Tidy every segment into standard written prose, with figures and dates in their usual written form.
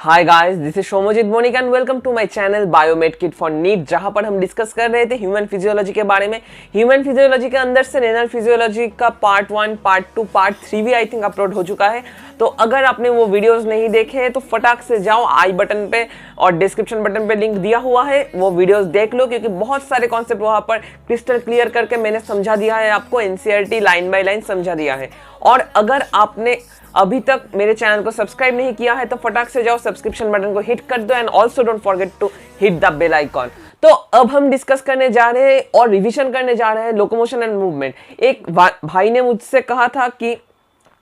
Hi guys, this is Shomojit Monik and welcome to my channel biomed kit for NEET, जहां पर हम discuss कर रहे थे ह्यूमन फिजियोलॉजी के बारे में। ह्यूमन फिजियोलॉजी के अंदर से रेनल फिजियोलॉजी का पार्ट 1, पार्ट 2, पार्ट 3 भी आई थिंक अपलोड हो चुका है। तो अगर आपने वो वीडियोस नहीं देखे तो फटाक से जाओ, आई बटन पे और डिस्क्रिप्शन बटन पे लिंक दिया हुआ है, वो वीडियोस देख लो, क्योंकि बहुत सारे कॉन्सेप्ट वहां पर क्रिस्टल क्लियर करके मैंने समझा दिया है, आपको एनसीईआरटी लाइन बाय लाइन समझा दिया है। और अगर आपने अभी तक मेरे चैनल को सब्सक्राइब नहीं किया है तो फटाक से जाओ, सब्सक्रिप्शन बटन को हिट कर दो and also don't forget to hit the bell icon. तो अब हम डिस्कस करने जा रहे हैं और रिवीजन करने जा रहे हैं लोकोमोशन एंड मूवमेंट। एक भाई ने मुझसे कहा था कि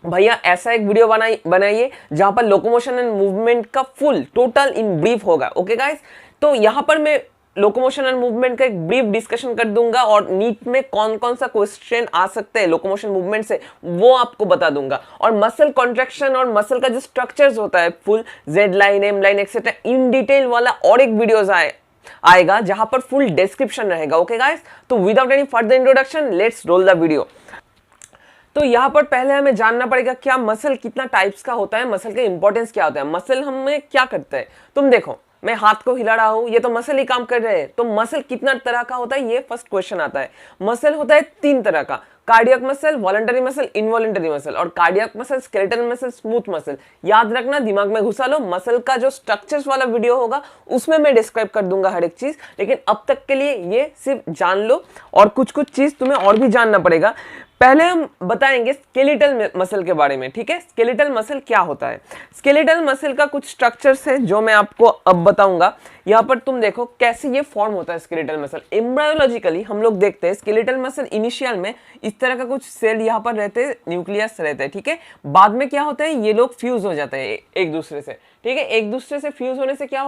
भैया ऐसा एक वीडियो बनाइए जहां पर लोकोमोशन एंड मूवमेंट का फुल टोटल इन ब्रीफ होगा। ओके गाइस, तो यहां पर मैं लोकोमोशन एंड मूवमेंट का एक ब्रीफ डिस्कशन कर दूंगा और नीट में कौन कौन सा क्वेश्चन आ सकते हैं लोकोमोशन मूवमेंट से वो आपको बता दूंगा। और मसल कॉन्ट्रैक्शन और मसल का जो स्ट्रक्चर्स होता है full Z line, M line etcetera in detail वाला और एक वीडियोस आएगा जहां पर फुल डिस्क्रिप्शन रहेगा। ओके गाइस, तो without any further introduction let's roll the video. तो यहाँ पर पहले हमें जानना पड़ेगा क्या मसल कितना टाइप्स का होता है, मसल का इंपॉर्टेंस क्या होता है, मसल हमें क्या करता है। तुम देखो, मैं हाथ को हिला रहा हूं, ये तो मसल ही काम कर रहे हैं। तो मसल कितना तरह का होता है, ये फर्स्ट क्वेश्चन आता है। मसल होता है 3 तरह का, cardiac muscle, voluntary muscle, involuntary muscle. और cardiac muscle, skeletal muscle, smooth muscle, याद रखना, दिमाग में घुसा लो। मसल का जो स्ट्रक्चर्स वाला वीडियो होगा उसमें मैं डिस्क्राइब कर दूंगा हर एक चीज, लेकिन अब तक के लिए ये सिर्फ जान लो और कुछ कुछ चीज तुम्हें और भी जानना पड़ेगा। पहले हम बताएंगे स्केलेटल मसल के बारे में, ठीक है। स्केलेटल मसल क्या होता है, स्केलेटल मसल का कुछ स्ट्रक्चर्स है जो मैं आपको अब बताऊंगा। यहाँ पर तुम देखो कैसे ये फॉर्म होता है स्केलेटल मसल। एम्ब्रायोलॉजिकली हम लोग देखते हैं स्केलेटल मसल इनिशियल में इस तरह का कुछ सेल यहाँ पर रहते हैं, न्यूक्लियस रहते हैं, ठीक है। बाद में क्या होता है, ये लोग फ्यूज हो जाते हैं एक दूसरे से, ठीक है। एक दूसरे से फ्यूज होने से क्या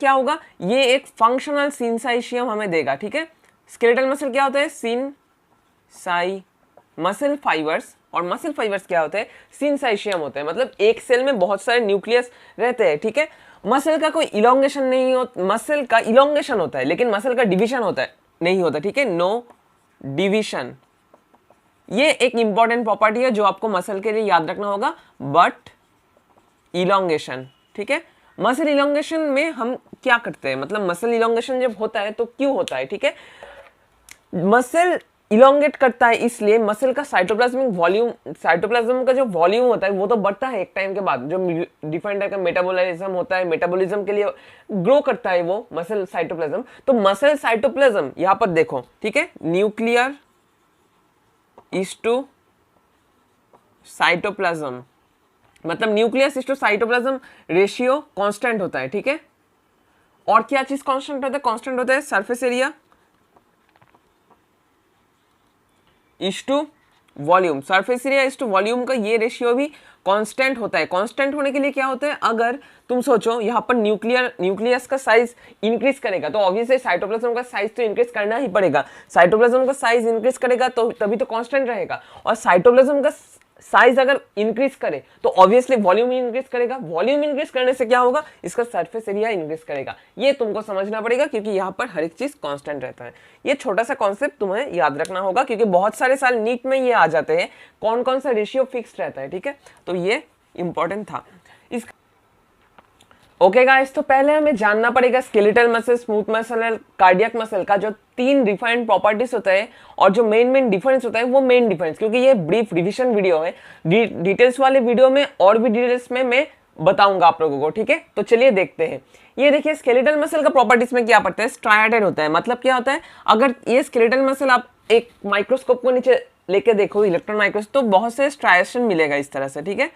होगा, ये एक फंक्शनल सिंसाइशियम हमें देगा, ठीक है। स्केलेटल मसल क्या होता है, सिनसाई मसल फाइबर्स, और मसल फाइबर्स क्या होते हैं, सिंसाइशियम होते हैं। मतलब एक सेल में बहुत सारे न्यूक्लियस रहते हैं, ठीक है। मसल का कोई इलोंगेशन नहीं होता, मसल का इलोंगेशन होता है लेकिन मसल का डिवीजन होता है नहीं होता, ठीक है, नो डिवीजन। ये एक इंपॉर्टेंट प्रॉपर्टी है जो आपको मसल के लिए याद रखना होगा, बट इलोंगेशन, ठीक है। मसल इलोंगेशन में हम क्या करते हैं, मतलब मसल इलोंगेशन जब होता है तो क्यों होता है, ठीक है। मसल इलोंगेट करता है इसलिए मसल का साइटोप्लाज्मिक वॉल्यूम, साइटोप्लाज्म का जो वॉल्यूम होता है वो तो बढ़ता है एक टाइम के बाद, जो डिफरेंट टाइप का मेटाबॉलिज्म होता है, मेटाबॉलिज्म के लिए ग्रो करता है वो मसल साइटोप्लाज्म। तो मसल साइटोप्लाज्म यहां पर देखो, ठीक है, न्यूक्लियर इज टू साइटोप्लाज्म, मतलब nucleus is to cytoplasm ratio constant होता है, ठीक है। और क्या चीज कांस्टेंट होता है, कांस्टेंट होता है surface area is to volume, surface area is to volume का ये रेशियो भी कांस्टेंट होता है। कांस्टेंट होने के लिए क्या होता है, अगर तुम सोचो यहाँ पर न्यूक्लियस का साइज इंक्रीज करेगा तो ऑब्वियसली साइटोप्लाज्म का साइज तो इंक्रीज करना ही पड़ेगा। साइटोप्लाज्म का साइज इंक्रीज करेगा तो तभी तो कांस्टेंट रहेगा। और साइटोप्लाज्म का साइज अगर इंक्रीज करे तो ऑब्वियसली वॉल्यूम इंक्रीज करेगा। वॉल्यूम इंक्रीज करने से क्या होगा, इसका सरफेस एरिया इंक्रीज करेगा। ये तुमको समझना पड़ेगा क्योंकि यहाँ पर हर एक चीज कांस्टेंट रहता है। ये छोटा सा कॉन्सेप्ट तुम्हें याद रखना होगा क्योंकि बहुत सारे साल नीट में ये आ जाते हैं कौन कौन सा रेशियो फिक्स्ड रहता है, ठीक है। तो ये इंपॉर्टेंट था इस। ओके गाइस, तो पहले हमें जानना पड़ेगा स्केलेटल मसल, स्मूथ मसल और कार्डियक मसल का जो 3 डिफाइंड प्रॉपर्टीज होता है और जो मेन डिफरेंस होता है वो मेन डिफरेंस, क्योंकि ये ब्रीफ रिवीजन वीडियो है। डिटेल्स वाले वीडियो में और भी डिटेल्स में मैं बताऊंगा आप लोगों को, ठीक है। तो चलिए देखते हैं। ये देखिए स्केलेटल मसल का प्रॉपर्टीज में क्या पड़ता है, स्ट्राइडेड होता है। मतलब क्या होता है, अगर ये स्केलेटल मसल आप एक माइक्रोस्कोप को नीचे लेके देखो, इलेक्ट्रॉन माइक्रोस्कोप, तो बहुत से स्ट्राइएशन मिलेगा इस तरह से, ठीक है।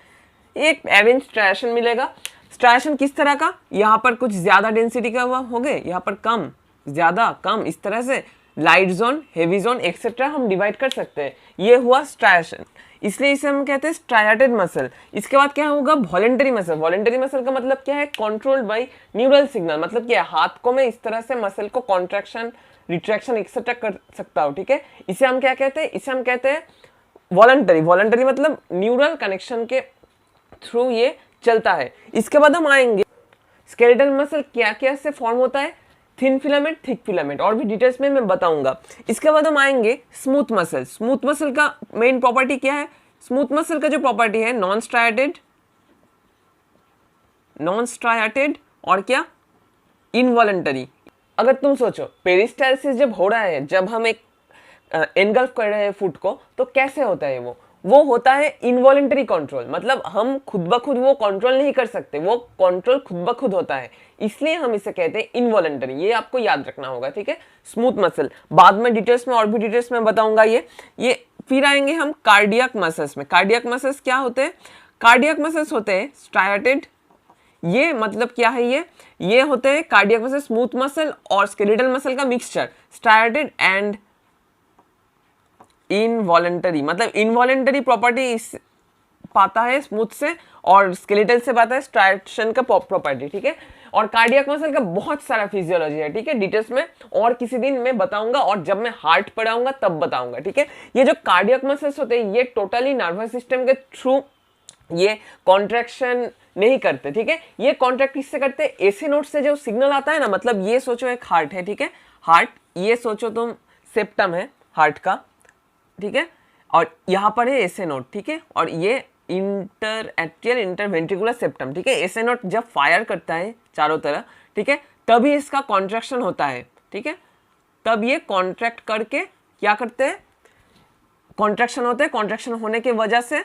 एक अरेंज स्ट्राइएशन मिलेगा। स्ट्राइएशन किस तरह का, यहाँ पर कुछ ज्यादा डेंसिटी का हो गए, यहाँ पर कम, ज्यादा, कम, इस तरह से light zone, heavy zone etcetera हम डिवाइड कर सकते हैं। ये हुआ स्ट्राइएशन, इसलिए इसे हम कहते हैं स्ट्राइएटेड मसल। इसके बाद क्या होगा, वॉलेंटरी मसल। वॉलेंटरी मसल का मतलब क्या है, कंट्रोल्ड बाय न्यूरल सिग्नल। मतलब क्या है, हाथ को मैं इस तरह से मसल को कॉन्ट्रैक्शन, रिट्रैक्शन एक्सेट्रा कर सकता हूँ, ठीक है। इसे हम क्या कहते हैं, इसे हम कहते हैं वॉलंटरी। वॉलंटरी मतलब न्यूरल कनेक्शन के थ्रू ये चलता है। इसके बाद हम आएंगे स्केलेटल मसल क्या क्या से फॉर्म होता है, थिन फिलामेंट, थिक फिलामेंट, और भी डिटेल्स में मैं बताऊंगा। इसके बाद हम आएंगे स्मूथ मसल। स्मूथ मसल का मेन प्रॉपर्टी क्या है, स्मूथ मसल का जो प्रॉपर्टी है नॉन स्ट्राइटेड और क्या इनवॉलेंटरी। अगर तुम सोचो पेरिस्टालसिस जब हो रहा है, जब हम एक एनगल्फ कर रहे हैं फुट को, तो कैसे होता है वो होता है इनवॉलेंटरी कंट्रोल, मतलब हम खुद ब खुद वो कंट्रोल नहीं कर सकते, वो कंट्रोल खुद ब खुद होता है, इसलिए हम इसे कहते हैं इनवॉलेंटरी। ये आपको याद रखना होगा, ठीक है। स्मूथ मसल बाद में डिटेल्स में और भी डिटेल्स में बताऊंगा। ये फिर आएंगे हम कार्डियक मसल्स में। कार्डियक मसल्स क्या होते हैं? कार्डियक मसल्स होते हैं स्ट्राइटेड, ये मतलब क्या है, ये होते हैं कार्डियक मसल स्मूथ मसल और स्केलेटल मसल का मिक्सचर, स्ट्राइटेड एंड इनवॉलेंटरी, मतलब इनवॉलेंटरी प्रॉपर्टी पाता है स्मूथ से और स्केलेटल से पाता है स्ट्राइटेशन का प्रॉपर्टी, ठीक है। और कार्डियक मसल का बहुत सारा फिजियोलॉजी है, ठीक है, डिटेल्स में और किसी दिन मैं बताऊंगा, और जब मैं हार्ट पढ़ाऊंगा तब बताऊंगा, ठीक है। ये जो कार्डियक मसल्स होते हैं ये टोटली नर्वस सिस्टम के थ्रू ये कॉन्ट्रैक्शन नहीं करते, ठीक है। ये कॉन्ट्रैक्ट किससे करते हैं? एसी नोड से जो सिग्नल आता है ना, मतलब ये सोचो एक हार्ट है, ठीक है, हार्ट, ये सोचो तुम सेप्टम है हार्ट का, ठीक है, और यहाँ पर है एसे नोड, ठीक है, और ये इंटर एट्रियल इंटरवेंट्रिकुलर सेप्टम, ठीक है। एसे नोड जब फायर करता है चारों तरफ, ठीक है, तभी इसका कॉन्ट्रैक्शन होता है, ठीक है, तब ये कॉन्ट्रैक्ट करके क्या करते हैं, कॉन्ट्रैक्शन होते हैं, कॉन्ट्रैक्शन होने की वजह से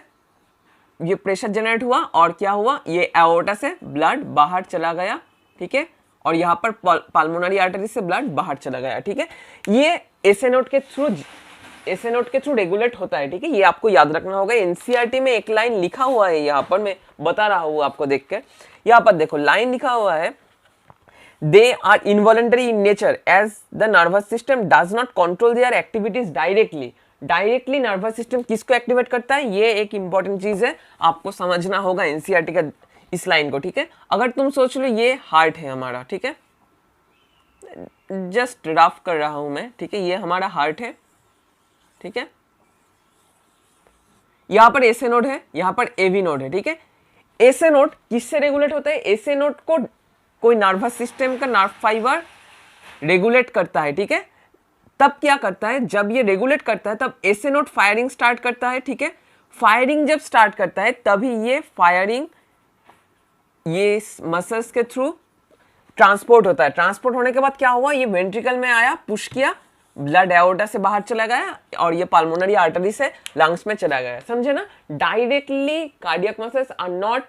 ये प्रेशर जनरेट हुआ और क्या हुआ, ये एओर्टा से ब्लड बाहर चला गया, ठीक है, और यहाँ पर पाल्मोनरी आर्टरी से ब्लड बाहर चला गया, ठीक है। ये एसे नोड के थ्रू रेगुलेट होता है, ठीक है, ये आपको याद रखना होगा। एनसीईआरटी में एक लाइन लिखा हुआ है, यहाँ पर मैं बता रहा हूँ आपको, देख के यहाँ पर देखो लाइन लिखा हुआ है, they are involuntary in nature as the nervous system does not control their activities directly nervous system किसको एक्टिवेट करता है, ये एक इंपॉर्टेंट चीज है, आपको समझना होगा एनसीईआरटी का इस लाइन को, ठीक है। अगर तुम सोच लो ये हार्ट है हमारा, ठीक है, जस्ट रफ कर रहा हूं मैं, ठीक है, ये हमारा हार्ट है, ठीक है, यहां पर एसे नोड है, यहां पर एवी नोड है, ठीक है। एसे नोड किससे रेगुलेट होता है? एसे नोड को कोई नर्वस सिस्टम का नर्व फाइबर रेगुलेट करता है, ठीक है। तब क्या करता है, जब ये रेगुलेट करता है तब एसे नोड फायरिंग स्टार्ट करता है, ठीक है। फायरिंग जब स्टार्ट करता है तभी ये फायरिंग ये मसल्स के थ्रू ट्रांसपोर्ट होता है। ट्रांसपोर्ट होने के बाद क्या हुआ, ये वेंट्रिकल में आया, पुश किया, ब्लड एओर्टा से बाहर चला गया और ये पाल्मोनरी आर्टरी से लंग्स में चला गया, समझे ना। Directly cardiac muscles are not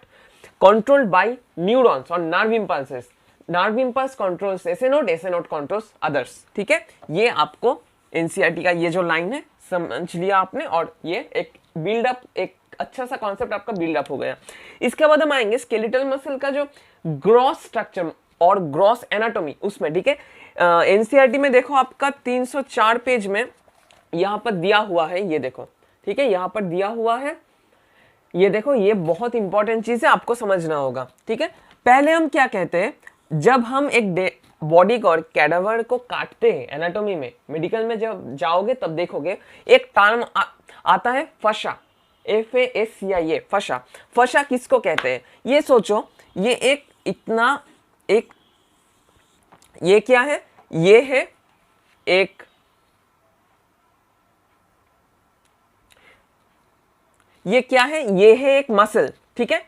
controlled by neurons और nerve impulses. Nerve impulse controls SA node controls others, ठीक है। ये आपको एनसीईआरटी का ये जो लाइन है समझ लिया आपने, और ये एक बिल्डअप, एक अच्छा सा कॉन्सेप्ट आपका बिल्डअप हो गया। इसके बाद हम आएंगे स्केलेटल मसल का जो ग्रॉस स्ट्रक्चर और ग्रॉस एनाटॉमी उसमें, ठीक है। एनसीईआरटी में देखो आपका 304 पेज में यहाँ पर दिया हुआ है, ये देखो, ठीक है, यहाँ पर दिया हुआ है, ये देखो, ये बहुत इंपॉर्टेंट चीज है, आपको समझना होगा, ठीक है। पहले हम क्या कहते हैं, जब हम एक बॉडी को और कैडावर को काटते हैं एनाटॉमी में, मेडिकल में जब जाओगे तब देखोगे एक टर्म आता है फशा, FASCIA, फशा। फशा किसको कहते हैं? ये सोचो, ये एक इतना एक, ये क्या है, ये है एक, ये क्या है, ये है एक मसल, ठीक है।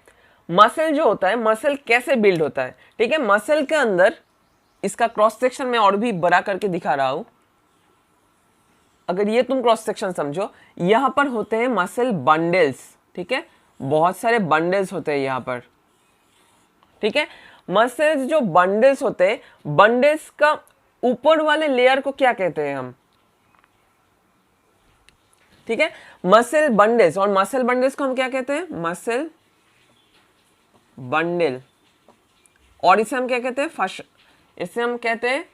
मसल जो होता है, मसल कैसे बिल्ड होता है, ठीक है। मसल के अंदर इसका क्रॉस सेक्शन में और भी बड़ा करके दिखा रहा हूं, अगर ये तुम क्रॉस सेक्शन समझो, यहां पर होते हैं मसल बंडल्स, ठीक है, बहुत सारे बंडल्स होते हैं यहां पर, ठीक है। मसल्स जो बंडल्स होते हैं, बंडल्स का ऊपर वाले लेयर को क्या कहते हैं हम, ठीक है, मसल बंडल्स। और मसल बंडल्स को हम क्या कहते हैं, मसल बंडल। और इसे हम क्या कहते हैं, इसे हम कहते हैं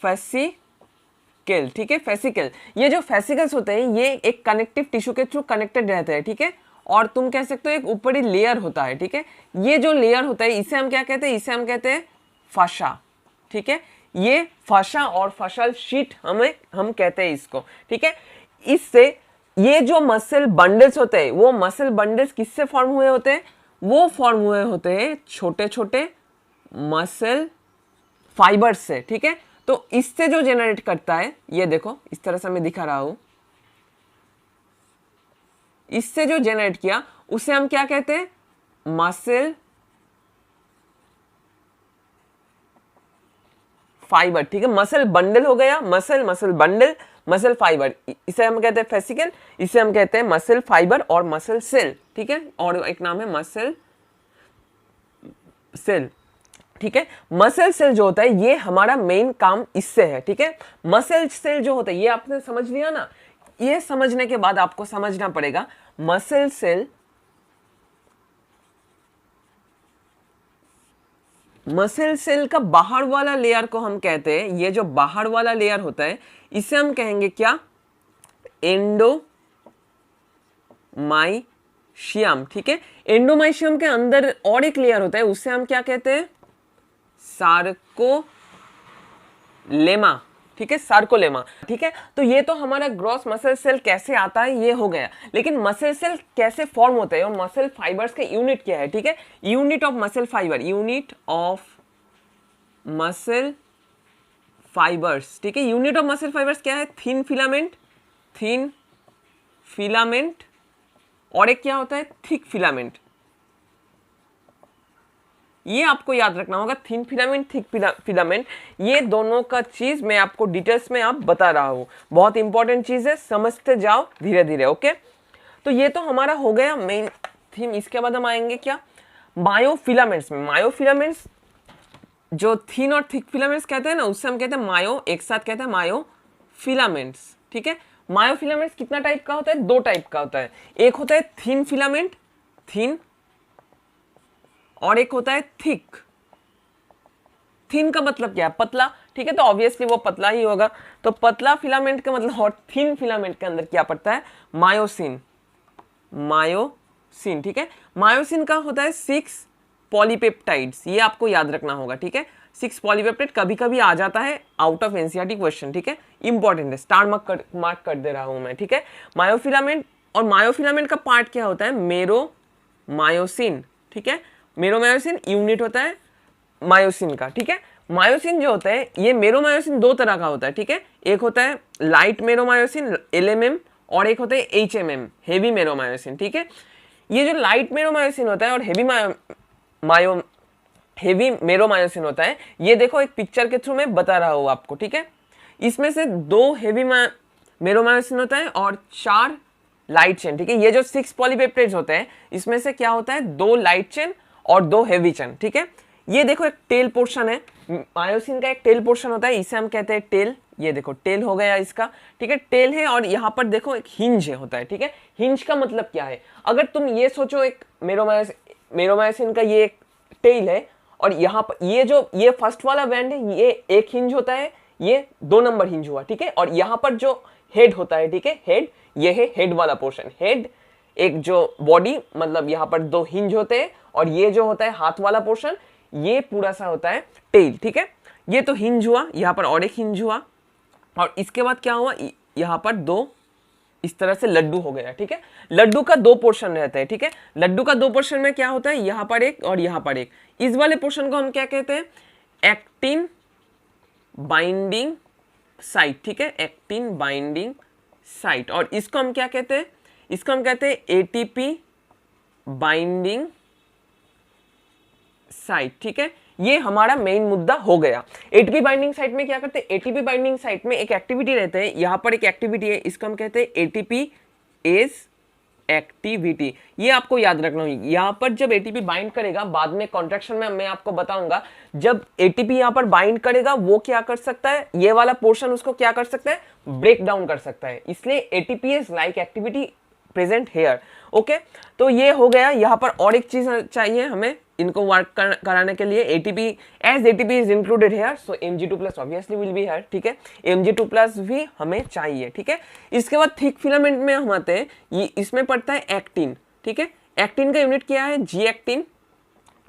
फेसिकल, ठीक है, फेसिकल। ये जो फेसिकल्स होते हैं ये एक कनेक्टिव टिश्यू के थ्रू कनेक्टेड रहते हैं, ठीक है। और तुम कह सकते हो एक ऊपरी लेयर होता है, ठीक है। ये जो लेयर होता है इसे हम क्या कहते हैं, इसे हम कहते हैं फशा, ठीक है। ये फशा और फशल शीट हम कहते हैं इसको, ठीक है। इससे ये जो मसल बंडल्स होते हैं, वो मसल बंडल्स किससे फॉर्म हुए होते हैं, वो फॉर्म हुए होते हैं छोटे छोटे मसल फाइबर्स से, ठीक है। तो इससे जो जनरेट करता है, ये देखो इस तरह से मैं दिखा रहा हूं, इससे जो जनरेट किया उसे हम क्या कहते हैं, मसल फाइबर, ठीक है। मसल बंडल हो गया, मसल बंडल, मसल फाइबर, इसे हम कहते हैं फेसिकल, इसे हम कहते हैं मसल फाइबर और मसल सेल, ठीक है। और एक नाम है मसल सेल, ठीक है। मसल सेल जो होता है ये हमारा मेन काम इससे है, ठीक है। मसल सेल जो होता है ये आपने समझ लिया ना, ये समझने के बाद आपको समझना पड़ेगा मसल सेल, मसल सेल का बाहर वाला लेयर को हम कहते हैं, ये जो बाहर वाला लेयर होता है इसे हम कहेंगे क्या, एंडोमाइशियम, ठीक है। एंडोमाइशियम के अंदर और एक लेयर होता है उसे हम क्या कहते हैं, सार्कोलेमा, ठीक है, सार्कोलेमा, ठीक है। तो ये तो हमारा ग्रॉस मसल सेल कैसे आता है ये हो गया, लेकिन मसल सेल कैसे फॉर्म होते हैं और मसल फाइबर्स का यूनिट क्या है, ठीक है। Unit of muscle fibre, unit of muscle fibres, ठीक है। यूनिट ऑफ मसल फाइबर्स क्या है, थिन फिलामेंट, थिन फिलामेंट, और एक क्या होता है, थिक फिलामेंट। ये आपको याद रखना होगा, थिन फिलामेंट, थिक फिलामेंट, ये दोनों का चीज मैं आपको डिटेल्स में आप बता रहा हूं, बहुत इंपॉर्टेंट चीज है, समझते जाओ धीरे धीरे, ओके। तो ये तो हमारा हो गया मेन थीम। इसके बाद हम आएंगे क्या, मायोफिलामेंट्स में। मायोफिलामेंट्स जो थिन और थिक फिलामेंट्स कहते हैं ना, उससे हम कहते हैं मायो, एक साथ कहते हैं मायोफिलामेंट्स, ठीक है। मायोफिलामेंट्स कितना टाइप का होता है, दो टाइप का होता है, एक होता है थिन फिलामेंट, थिन, और एक होता है थिक। थिन का मतलब क्या है, पतला, ठीक है, तो ऑब्वियसली वो पतला ही होगा। तो पतला फिलामेंट का मतलब, और थिन फिलामेंट के अंदर क्या पड़ता है, मायोसिन, मायोसिन, ठीक है। मायोसिन का होता है 6 पॉलीपेप्टाइड्स, ये आपको याद रखना होगा, ठीक है। 6 पॉलीपेप्टाइड कभी कभी आ जाता है आउट ऑफ एनसीईआरटी क्वेश्चन, ठीक है, इंपॉर्टेंट है, स्टार मार्क कर दे रहा हूं मैं, ठीक है। मायोफिलामेंट, और मायोफिलामेंट का पार्ट क्या होता है, मेरोमायोसिन, ठीक है। मेरोमायोसिन यूनिट होता है मायोसिन का, ठीक है। मायोसिन जो होता है ये मेरोमायोसिन दो तरह का होता है, ठीक है। एक होता है लाइट मेरोमायोसिन LMM, और एक होता है HMM, हेवी मेरोमायोसिन, ठीक है। ये जो लाइट मेरोमायोसिन होता है और हेवी मेरोमायोसिन होता है, ये देखो एक पिक्चर के थ्रू मैं बता रहा हूं आपको, ठीक है। इसमें से 2 हेवी मेरोमायोसिन होता है और 4 लाइट चेन, ठीक है। ये जो 6 पॉलीपेप्टाइड्स होते हैं इसमें से क्या होता है, 2 लाइट चेन और 2 हेवी चेन, ठीक है। ये देखो एक टेल पोर्शन है, मायोसिन का एक टेल पोर्शन होता है, इसे हम कहते हैं टेल। ये देखो टेल हो गया इसका, ठीक है, टेल है। और यहाँ पर देखो एक हिंज होता है, ठीक है। हिंज का मतलब क्या है, अगर तुम ये सोचो एक मेरोमायोसिन का ये एक टेल है, और यहाँ पर ये फर्स्ट वाला बैंड है, ये एक हिंज होता है, ये 2 नंबर हिंज हुआ, ठीक है। और यहाँ पर जो हेड होता है, ठीक है, हेड, ये है हेड वाला पोर्शन, हेड एक जो बॉडी, मतलब यहाँ पर 2 हिंज होते हैं, और ये जो होता है हाथ वाला पोर्शन, ये पूरा सा होता है टेल, ठीक है। ये तो हिंज हुआ, यहाँ पर और एक हिंज हुआ, और इसके बाद क्या हुआ, यहाँ पर 2 इस तरह से लड्डू हो गया, ठीक है। लड्डू का 2 पोर्शन रहता है, ठीक है। लड्डू का 2 पोर्शन में क्या होता है, यहाँ पर एक और यहाँ पर एक। इस वाले पोर्शन को हम क्या कहते हैं, एक्टिन बाइंडिंग साइट, ठीक है, एक्टिन बाइंडिंग साइट। और इसको हम क्या कहते हैं, इसको हम कहते हैं ATP बाइंडिंग साइट, ठीक है। ये हमारा मेन मुद्दा हो गया। एटीपी बाइंडिंग साइट में क्या करते हैं, एटीपी बाइंडिंग साइट में एक एक्टिविटी रहता है, यहाँ पर एक एक्टिविटी है, इसको हम कहते हैं एटीपी एज एक्टिविटी। ये आपको याद रखना होगी। यहाँ पर जब एटीपी बाइंड करेगा, बाद में कॉन्ट्रैक्शन में मैं आपको बताऊंगा, जब एटीपी यहाँ पर बाइंड करेगा वो क्या कर सकता है, ये वाला पोर्शन उसको क्या कर सकता है, ब्रेक डाउन कर सकता है। इसलिए ATP is like activity present here, okay. तो ये हो गया। यहाँ पर और एक चीज चाहिए हमें इनको वर्क कराने के लिए, ATP as ATP is included here, so Mg2+ obviously will be here, ठीक है। Mg2+ भी हमें चाहिए, ठीक है। इसके बाद थिक फिलामेंट में हम आते हैं, ये इसमें पड़ता है एक्टिन, ठीक है। एक्टिन का यूनिट क्या है, जी एक्टिन,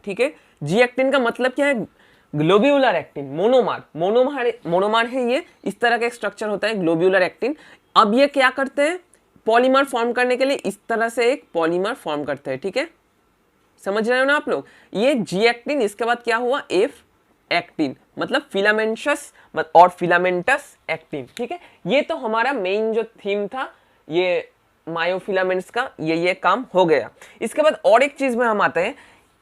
ठीक है। जी एक्टिन का मतलब क्या है, ग्लोब्यूलर एक्टिन, मोनोमर है, ये इस तरह का स्ट्रक्चर होता है ग्लोब्यूलर एक्टिन। अब ये क्या करते हैं, पॉलीमर फॉर्म करने के लिए इस तरह से एक पॉलीमर फॉर्म करते हैं, ठीक है। समझ रहे हो ना आप लोग, ये जी एक्टिन, इसके बाद क्या हुआ, एफ एक्टिन, मतलब फिलामेंटस और फिलामेंटस एक्टिन, ठीक है। ये तो हमारा मेन जो थीम था, ये मायोफिलामेंट्स का ये काम हो गया। इसके बाद और एक चीज में हम आते हैं,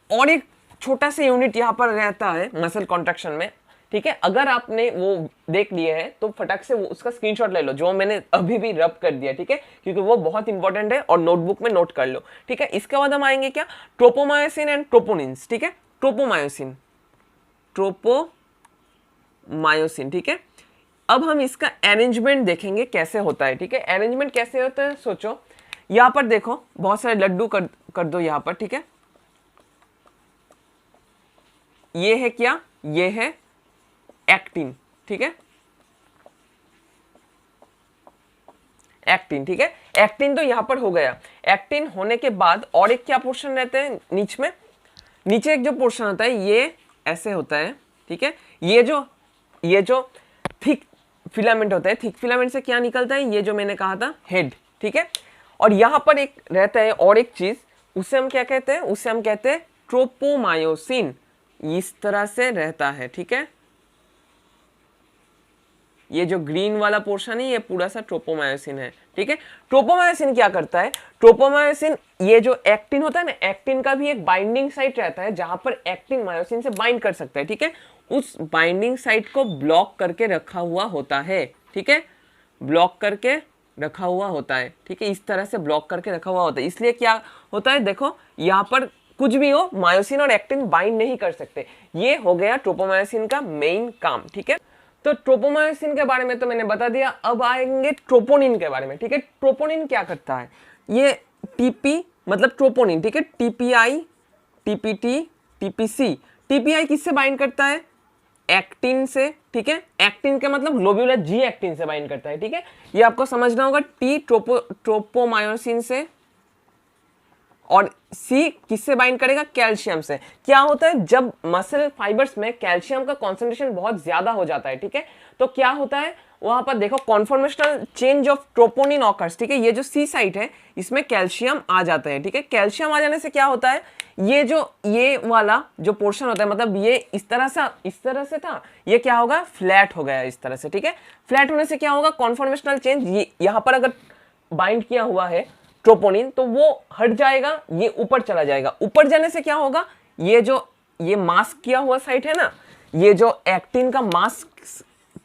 और एक छोटा सा यूनिट यहाँ पर रहता है मसल कॉन्ट्रैक्शन में, ठीक है। अगर आपने वो देख लिए है तो फटाक से वो उसका स्क्रीनशॉट ले लो, जो मैंने अभी भी रब कर दिया, ठीक है, क्योंकि वो बहुत इंपॉर्टेंट है और नोटबुक में नोट कर लो, ठीक है। इसके बाद हम आएंगे क्या, ट्रोपोमायोसिन एंड ट्रोपोनिन्स, ठीक है। ट्रोपोमायोसिन, ट्रोपोमायोसिन, ठीक है। अब हम इसका अरेंजमेंट देखेंगे कैसे होता है, ठीक है। अरेंजमेंट कैसे होता है, सोचो यहां पर देखो, बहुत सारे लड्डू कर दो यहां पर, ठीक है। ये है क्या, ये है एक्टिन, ठीक है, एक्टिन, ठीक है। एक्टिन तो यहां पर हो गया। एक्टिन होने के बाद और एक क्या पोर्शन रहते हैं नीचे में, नीचे एक जो पोर्शन होता है ये ऐसे होता है, ठीक है। ये जो थिक फिलामेंट होता है, थिक फिलामेंट से क्या निकलता है, ये जो मैंने कहा था हेड, ठीक है। और यहां पर एक रहता है और एक चीज, उसे हम क्या कहते हैं, उसे हम कहते हैं ट्रोपोमायोसिन। इस तरह से रहता है, ठीक है। ये जो ग्रीन वाला पोर्शन है ये पूरा सा ट्रोपोमायोसिन है, ठीक है। ट्रोपोमायोसिन क्या करता है, ट्रोपोमायोसिन ये जो एक्टिन होता है ना, एक्टिन का भी एक बाइंडिंग साइट रहता है जहां पर एक्टिन मायोसिन से बाइंड कर सकता है, ठीक है। उस बाइंडिंग साइट को ब्लॉक करके रखा हुआ होता है, ठीक है, ब्लॉक करके रखा हुआ होता है, ठीक है। इस तरह से ब्लॉक करके रखा हुआ होता है, इसलिए क्या होता है, देखो यहाँ पर कुछ भी हो मायोसिन और एक्टिन बाइंड नहीं कर सकते। ये हो गया ट्रोपोमायोसिन का मेन काम, ठीक है। तो ट्रोपोमायोसिन के बारे में तो मैंने बता दिया, अब आएंगे ट्रोपोनिन के बारे में, ठीक है। ट्रोपोनिन क्या करता है, ये टीपी मतलब ट्रोपोनिन, ठीक है, टीपीआई, टीपीटी, टीपीसी। टीपीआई किससे बाइंड करता है, एक्टिन से, ठीक है। एक्टिन का मतलब ग्लोब्यूलर जी एक्टिन से बाइंड करता है, ठीक है। ये आपको समझना होगा, टी ट्रोपोमायोसिन से, और सी किससे बाइंड करेगा, कैल्शियम से। क्या होता है, जब मसल फाइबर्स में कैल्शियम का कॉन्सेंट्रेशन बहुत ज्यादा हो जाता है, ठीक है, तो क्या होता है वहां पर देखो conformational change of troponin occurs, ठीक है। ये जो सी साइट है इसमें कैल्शियम आ जाता है, ठीक है। कैल्शियम आ जाने से क्या होता है, ये वाला जो पोर्शन होता है, मतलब ये इस तरह से था, ये क्या होगा, फ्लैट हो गया इस तरह से, ठीक है। फ्लैट होने से क्या होगा, कॉन्फॉर्मेशनल चेंज, ये यहां पर अगर बाइंड किया हुआ है ट्रोपोनिन तो वो हट जाएगा, ये ऊपर चला जाएगा। ऊपर जाने से क्या होगा, ये मास्क किया हुआ साइट है ना, ये जो एक्टिन का मास्क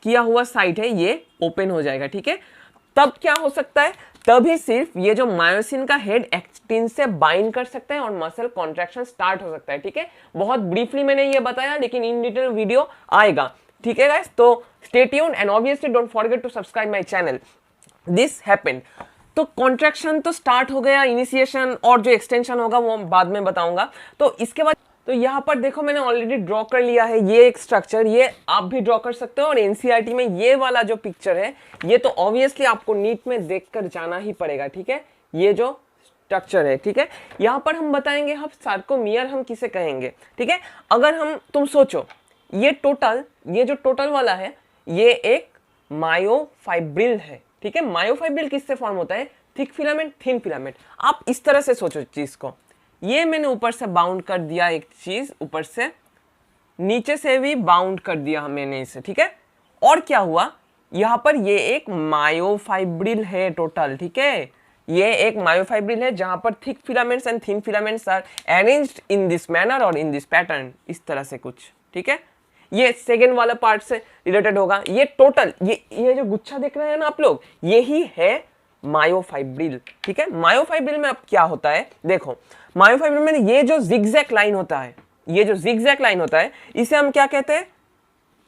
किया हुआ साइट है ये ओपन हो जाएगा, ठीक है। तब क्या हो सकता है, तभी सिर्फ ये जो मायोसिन का हेड एक्टिन से बाइंड कर सकते हैं और मसल कॉन्ट्रैक्शन स्टार्ट हो सकता है, ठीक है। बहुत ब्रीफली मैंने ये बताया, लेकिन इन डिटेल वीडियो आएगा, ठीक है गाइस। तो stay tuned and obviously don't forget to subscribe my channel. This happened, तो कॉन्ट्रैक्शन तो स्टार्ट हो गया, इनिशिएशन और जो एक्सटेंशन होगा वो बाद में बताऊंगा। तो इसके बाद तो यहाँ पर देखो मैंने ऑलरेडी ड्रॉ कर लिया है ये एक स्ट्रक्चर, ये आप भी ड्रॉ कर सकते हो। और एनसीईआरटी में ये वाला जो पिक्चर है ये तो ऑब्वियसली आपको नीट में देखकर जाना ही पड़ेगा, ठीक है। ये जो स्ट्रक्चर है, ठीक है, यहाँ पर हम बताएंगे हम सार्कोमियर हम किसे कहेंगे, ठीक है। अगर हम तुम सोचो ये जो टोटल वाला है ये एक मायोफाइब्रिल है, ठीक है। मायोफाइब्रिल किससे फॉर्म होता है, थिक फिलामेंट, थिन फिलामेंट। आप इस तरह से सोचो चीज को, ये मैंने ऊपर से बाउंड कर दिया एक चीज, ऊपर से नीचे से भी बाउंड कर दिया मैंने इसे, ठीक है। और क्या हुआ, यहां पर ये एक मायोफाइब्रिल है टोटल, ठीक है। ये एक मायोफाइब्रिल है जहां पर thick filaments and thin filaments are arranged in this manner और इन दिस पैटर्न, इस तरह से कुछ, ठीक है। ये सेकेंड वाला पार्ट से रिलेटेड होगा। ये टोटल ये जो गुच्छा देख रहे हैं ना आप लोग, यही है मायोफाइब्रिल, ठीक है। मायोफाइब्रिल में अब क्या होता है, देखो मायोफाइब्रिल में ये जो जिगजैग लाइन होता है, ये जो जिगजैग लाइन होता है इसे हम क्या कहते हैं,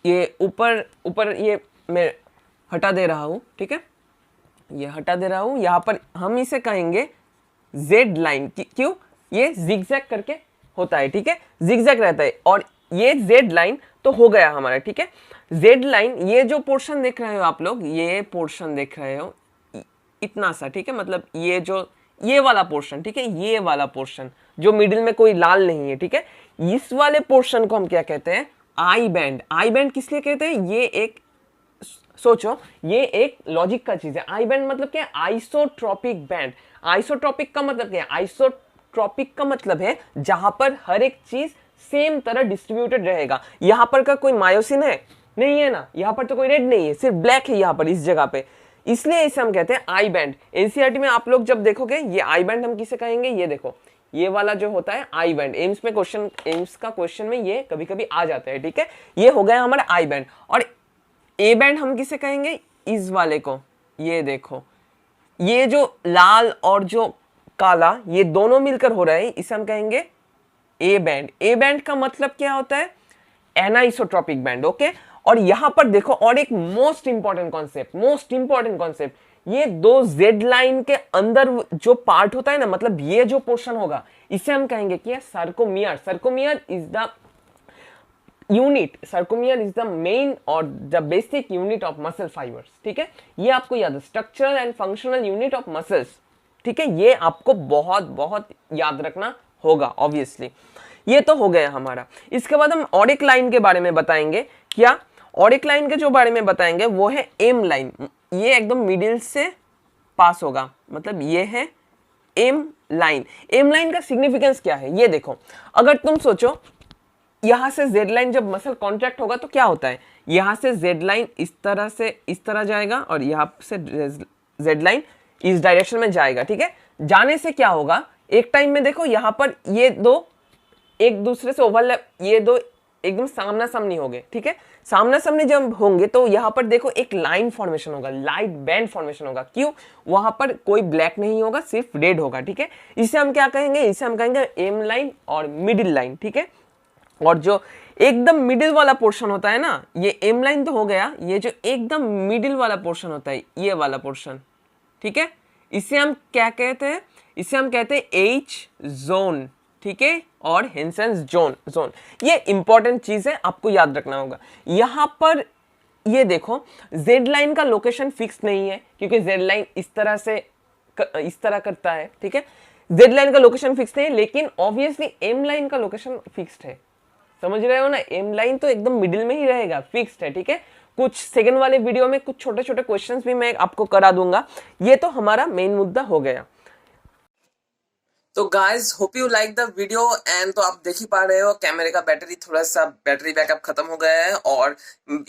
ये ऊपर ये मैं हटा दे रहा हूं, ठीक है, ये हटा दे रहा हूं। यहां पर हम इसे कहेंगे जेड लाइन, क्यों, ये जिगजैग करके होता है, ठीक है, जिगजैग रहता है। और ये जेड लाइन तो हो गया हमारा, ठीक है। जेड लाइन, ये जो पोर्शन देख रहे हो आप लोग, ये पोर्शन देख रहे हो इतना सा, ठीक है, मतलब ये वाला पोर्शन, ठीक है, ये वाला पोर्शन जो मिडिल में कोई लाल नहीं है, ठीक है, इस वाले पोर्शन को हम क्या कहते हैं, आई बैंड। आई बैंड किस लिए कहते हैं, ये एक सोचो, ये एक लॉजिक का चीज है। आई बैंड मतलब क्या है, आइसोट्रॉपिक बैंड। आइसोट्रॉपिक का मतलब क्या है, आइसोट्रॉपिक का मतलब है जहां पर हर एक चीज सेम तरह डिस्ट्रीब्यूटेड रहेगा। यहां पर का कोई मायोसिन है नहीं है ना, यहां पर तो कोई रेड नहीं है, सिर्फ ब्लैक है यहां पर इस जगह पे। इसलिए इसे हम कहते हैं आई बैंड। एनसीईआरटी में आप लोग जब देखोगे ये आई बैंड हम किसे कहेंगे, ये देखो ये वाला जो होता है आई बैंड, एम्स का क्वेश्चन में ये कभी कभी आ जाता है, ठीक है। ये हो गया हमारा आई बैंड। और ए बैंड हम किसे कहेंगे, इस वाले को, ये देखो ये जो लाल और जो काला ये दोनों मिलकर हो रहा है, इसे हम कहेंगे ए बैंड। ए बैंड का मतलब क्या होता है, एनाइसोट्रॉपिक बैंड, ओके। और यहां पर देखो और एक मोस्ट इंपॉर्टेंट कॉन्सेप्ट, ये दो जेड लाइन के अंदर जो पार्ट होता है ना, मतलब ये जो पोर्शन होगा इसे हम कहेंगे कि sarcomere. Sarcomere is the unit, sarcomere is the main और the basic unit of muscle fibres, ठीक है। ये आपको याद है, structural and functional unit of muscles, ठीक है। ये आपको बहुत बहुत याद रखना होगा ऑब्वियसली। ये तो हो गया हमारा। इसके बाद हम और एक लाइन के बारे में बताएंगे। क्या, और एक लाइन के जो बारे में बताएंगे वो है एम लाइन। ये एकदम मिडिल से पास होगा, मतलब ये है एम लाइन। एम लाइन का सिग्निफिकेंस क्या है, ये देखो। अगर तुम सोचो यहां से जेड लाइन जब मसल कॉन्ट्रैक्ट होगा तो क्या होता है, यहां से जेड लाइन इस तरह से इस तरह जाएगा और यहां से जेड लाइन इस डायरेक्शन में जाएगा, ठीक है। जाने से क्या होगा, एक टाइम में देखो यहां पर ये दो एक दूसरे से ओवरलैप, ये दो एकदम सामना सामनी हो गए, ठीक है। सामना सामनी जब होंगे तो यहां पर देखो एक लाइन फॉर्मेशन होगा, लाइट बैंड फॉर्मेशन होगा। क्यों, वहां पर कोई ब्लैक नहीं होगा, सिर्फ रेड होगा, ठीक है। इसे हम क्या कहेंगे, इसे हम कहेंगे एम लाइन और मिडिल लाइन, ठीक है। और जो एकदम मिडिल वाला पोर्शन होता है ना, ये एम लाइन तो हो गया, ये जो एकदम मिडिल वाला पोर्शन होता है, ये वाला पोर्शन, ठीक है, इसे हम क्या कहते हैं, इसे हम कहते हैं एच जोन, ठीक है, और हेंसेंस जोन। ये इंपॉर्टेंट चीज है, आपको याद रखना होगा। यहां पर ये देखो जेड लाइन का लोकेशन फिक्स नहीं है, क्योंकि जेड लाइन इस तरह करता है, ठीक है। जेड लाइन का लोकेशन फिक्स नहीं है, लेकिन ऑब्वियसली एम लाइन का लोकेशन फिक्स्ड है। समझ रहे हो ना, एम लाइन तो एकदम मिडिल में ही रहेगा, फिक्स्ड है, ठीक है। कुछ सेकंड वाले वीडियो में कुछ छोटे छोटे क्वेश्चंस भी मैं आपको करा दूंगा। ये तो हमारा मेन मुद्दा हो गया। तो guys hope you like the video and तो आप देख ही पा रहे हो कैमरे का थोड़ा सा बैटरी बैकअप खत्म हो गया है और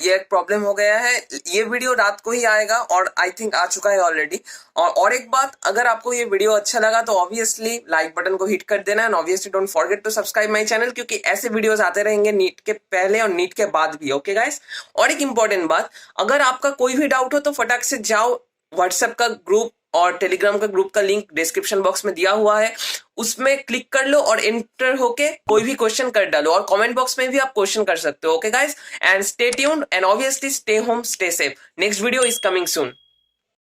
ये एक प्रॉब्लम हो गया है। ये वीडियो रात को ही आएगा और आई थिंक आ चुका है ऑलरेडी। और एक बात, अगर आपको ये वीडियो अच्छा लगा तो ऑब्वियसली लाइक बटन को हिट कर देना and obviously don't forget to subscribe my channel, क्योंकि ऐसे वीडियोस आते रहेंगे नीट के पहले और नीट के बाद भी, ओके गाइस। और एक इंपॉर्टेंट बात, अगर आपका कोई भी डाउट हो तो फटाक से जाओ व्हाट्सएप का ग्रुप और टेलीग्राम का ग्रुप का लिंक डिस्क्रिप्शन बॉक्स में दिया हुआ है, उसमें क्लिक कर लो और एंटर होके कोई भी क्वेश्चन कर डालो और कमेंट बॉक्स में भी आप क्वेश्चन कर सकते हो, okay guys. And stay tuned and obviously stay home, stay safe. Next video is coming soon.